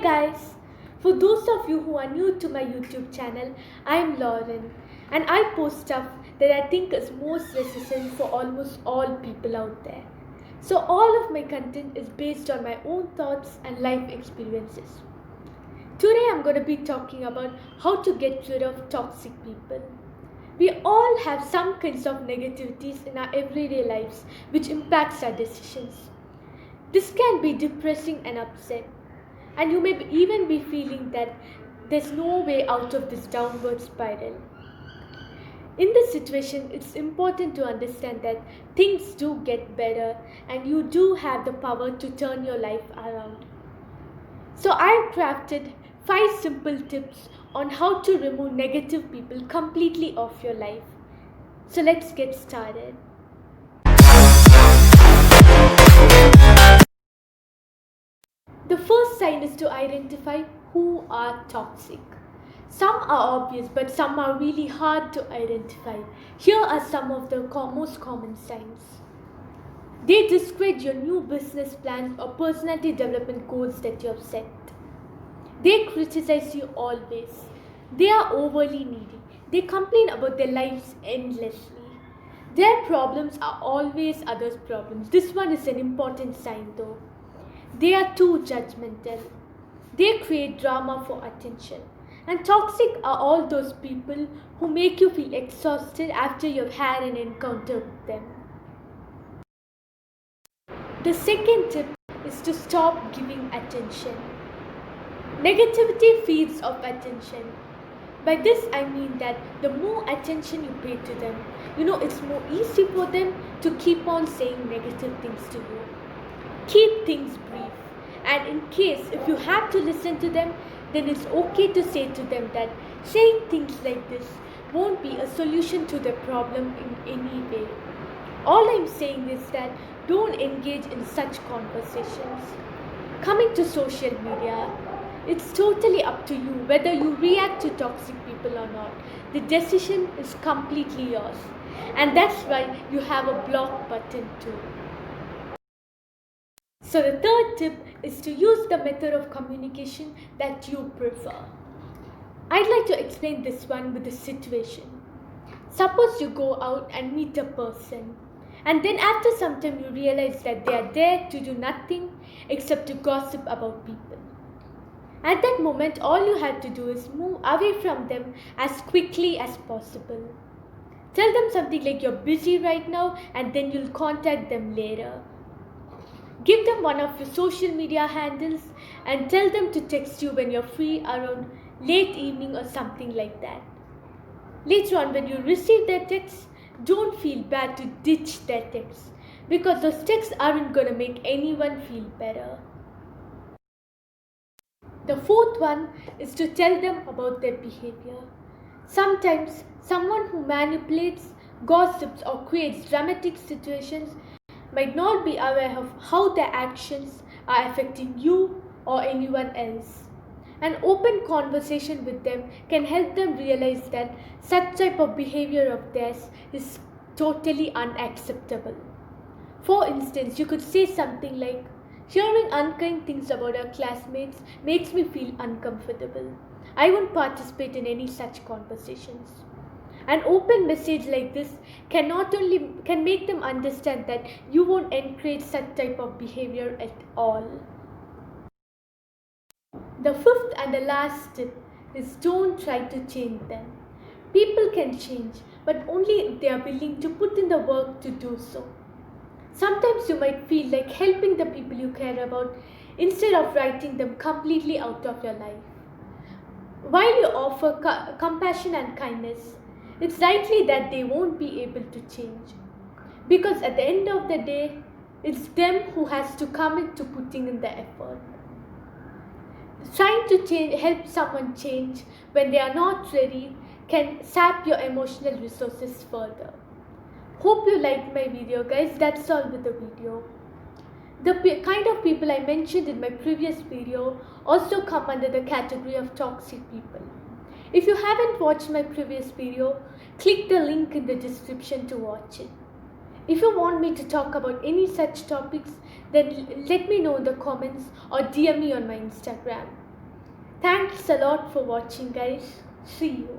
Guys, for those of you who are new to my YouTube channel, I am Lauren and I post stuff that I think is most necessary for almost all people out there. So all of my content is based on my own thoughts and life experiences. Today I'm going to be talking about how to get rid of toxic people. We all have some kinds of negativities in our everyday lives which impacts our decisions. This can be depressing and upset, and you may even be feeling that there's no way out of this downward spiral. In this situation, it's important to understand that things do get better and you do have the power to turn your life around. So, I've crafted 5 simple tips on how to remove negative people completely off your life. So, let's get started. The first sign is to identify who are toxic. Some are obvious, but some are really hard to identify. Here are some of the most common signs. They discredit your new business plans or personality development goals that you have set. They criticize you always. They are overly needy. They complain about their lives endlessly. Their problems are always others' problems. This one is an important sign though. They are too judgmental. They create drama for attention. And toxic are all those people who make you feel exhausted after you've had an encounter with them. The second tip is to stop giving attention. Negativity feeds off attention. By this I mean that the more attention you pay to them, it's more easy for them to keep on saying negative things to you. Keep things brief. And in case if you have to listen to them, then it's okay to say to them that saying things like this won't be a solution to the problem in any way. All I'm saying is that don't engage in such conversations. Coming to social media, it's totally up to you whether you react to toxic people or not. The decision is completely yours. And that's why you have a block button too. So the third tip is to use the method of communication that you prefer. I'd like to explain this one with a situation. Suppose you go out and meet a person, and then after some time you realize that they are there to do nothing except to gossip about people. At that moment, all you have to do is move away from them as quickly as possible. Tell them something like you're busy right now and then you'll contact them later. Give them one of your social media handles and tell them to text you when you're free around late evening or something like that. Later on, when you receive their texts, don't feel bad to ditch their texts because those texts aren't going to make anyone feel better. The fourth one is to tell them about their behavior. Sometimes, someone who manipulates, gossips, or creates dramatic situations might not be aware of how their actions are affecting you or anyone else. An open conversation with them can help them realize that such type of behavior of theirs is totally unacceptable. For instance, you could say something like, "Hearing unkind things about our classmates makes me feel uncomfortable. I won't participate in any such conversations." An open message like this can make them understand that you won't encourage such type of behavior at all. The fifth and the last tip is don't try to change them. People can change, but only if they are willing to put in the work to do so. Sometimes you might feel like helping the people you care about instead of writing them completely out of your life. While you offer compassion and kindness, it's likely that they won't be able to change. Because at the end of the day, it's them who has to commit to putting in the effort. Trying to help someone change when they are not ready can sap your emotional resources further. Hope you liked my video, guys. That's all with the video. The kind of people I mentioned in my previous video also come under the category of toxic people. If you haven't watched my previous video, click the link in the description to watch it. If you want me to talk about any such topics, then let me know in the comments or DM me on my Instagram. Thanks a lot for watching, guys. See you.